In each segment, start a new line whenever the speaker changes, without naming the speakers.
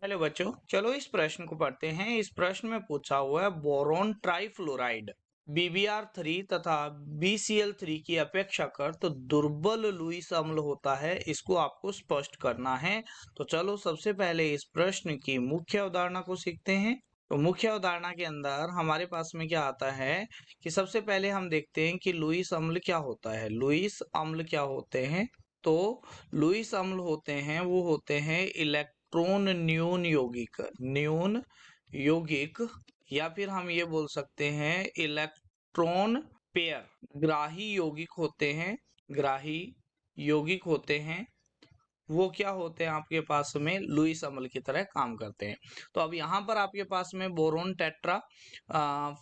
Hello बच्चों, चलो इस प्रश्न को पढ़ते हैं। इस प्रश्न में पूछा हुआ है बोरोन ट्राइफ्लोराइड BbR3 तथा BCl3 की अपेक्षा कर तो दुर्बल लुईस अम्ल होता है, इसको आपको स्पष्ट करना है। तो चलो सबसे पहले इस प्रश्न की मुख्य अवधारणा को सीखते हैं। तो मुख्य अवधारणा के अंदर हमारे पास में क्या आता है कि सबसे पहले हम देखते हैं कि लुईस अम्ल क्या होता है। लुईस अम्ल क्या होते हैं? तो लुईस अम्ल होते हैं, वो होते हैं इलेक्ट्रॉन न्यून यौगिक, या फिर हम ये बोल सकते हैं इलेक्ट्रॉन पेयर ग्राही यौगिक होते हैं। ग्राही यौगिक होते हैं, वो क्या होते हैं आपके पास में लुईस अम्ल की तरह काम करते हैं। तो अब यहाँ पर आपके पास में बोरोन टेट्रा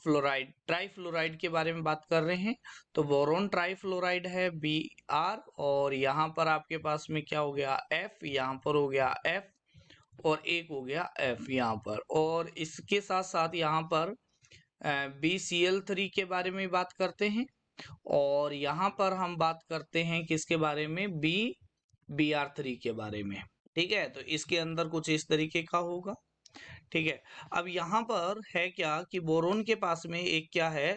फ्लोराइड ट्राइफ्लोराइड के बारे में बात कर रहे हैं। तो बोरोन ट्राइफ्लोराइड है Br, और यहाँ पर आपके पास में क्या हो गया F, यहाँ पर हो गया F, और एक हो गया F यहाँ पर। और इसके साथ साथ यहाँ पर BCl3 के बारे में बात करते हैं, और यहाँ पर हम बात करते हैं किसके बारे में, BR3 के बारे में। ठीक है, तो इसके अंदर कुछ इस तरीके का होगा। ठीक है, अब यहाँ पर है क्या कि बोरोन के पास में एक क्या है,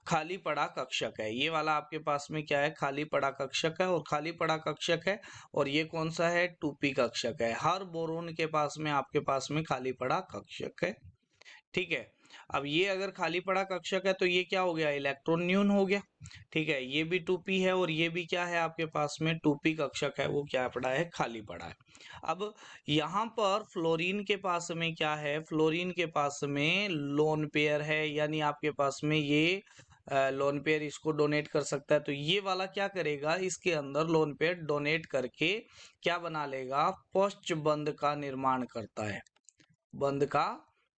खाली पड़ा कक्षक है। ये वाला आपके पास में क्या है, खाली पड़ा कक्षक है, और खाली पड़ा कक्षक है, और ये कौन सा है, 2p कक्षक है। हर बोरोन के पास में आपके पास में खाली पड़ा कक्षक है। ठीक है, अब ये अगर खाली पड़ा कक्षक है तो ये क्या हो गया, इलेक्ट्रॉन न्यून हो गया। ठीक है, ये भी 2p है, और ये भी क्या है आपके पास में 2p कक्षक है, वो क्या पड़ा है, खाली पड़ा है। अब यहाँ पर फ्लोरीन के पास में क्या है, फ्लोरीन के पास में लोन पेयर है, यानी आपके पास में ये लोन पेयर इसको डोनेट कर सकता है। तो ये वाला क्या करेगा, इसके अंदर लोन पेयर डोनेट करके क्या बना लेगा, पश्च बंध का निर्माण करता है, बंध का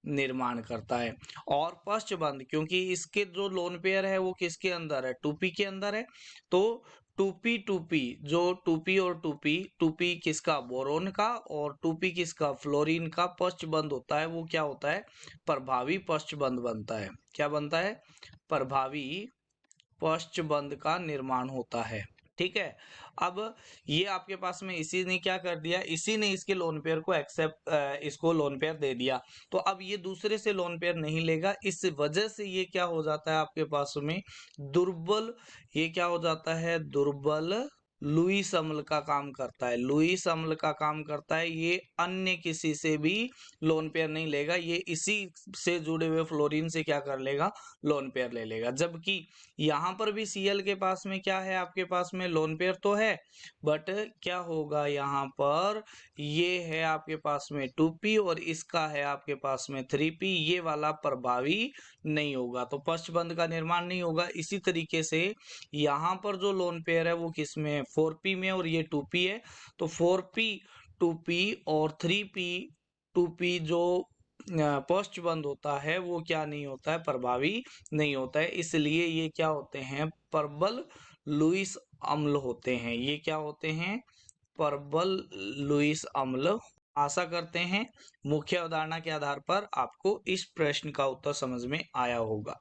निर्माण करता है। और पश्च बंध, क्योंकि इसके जो लोन पेयर है वो किसके अंदर है, 2p के अंदर है। तो 2p जो 2p और 2p किसका, बोरोन का, और 2p किसका, फ्लोरीन का पश्च बंध होता है, वो क्या होता है, प्रभावी पश्च बंध बनता है। क्या बनता है, प्रभावी पश्च बंध का निर्माण होता है। ठीक है, अब ये आपके पास में इसी ने क्या कर दिया, इसी ने इसके लोन पेयर को एक्सेप्ट, इसको लोन पेयर दे दिया। तो अब ये दूसरे से लोन पेयर नहीं लेगा, इस वजह से ये क्या हो जाता है आपके पास में दुर्बल, ये क्या हो जाता है, दुर्बल लुईस अम्ल का काम करता है। लुईस अम्ल का काम करता है, ये अन्य किसी से भी लोन पेयर नहीं लेगा, ये इसी से जुड़े हुए फ्लोरीन से क्या कर लेगा, लोन पेयर ले लेगा। जबकि यहाँ पर भी Cl के पास में क्या है, आपके पास में लोन पेयर तो है, बट क्या होगा यहाँ पर, ये है आपके पास में 2p, और इसका है आपके पास में 3p, ये वाला प्रभावी नहीं होगा, तो पश्च बंध का निर्माण नहीं होगा। इसी तरीके से यहाँ पर जो लोन पेयर है वो किस में है, 4p में, और ये 2p है। तो 4p 2p और 3p 2p जो पश्च बंध होता है वो क्या नहीं होता है, प्रभावी नहीं होता है। इसलिए ये क्या होते हैं, प्रबल लुईस अम्ल होते हैं। ये क्या होते हैं, प्रबल लुईस अम्ल। आशा करते हैं मुख्य अवधारणा के आधार पर आपको इस प्रश्न का उत्तर समझ में आया होगा।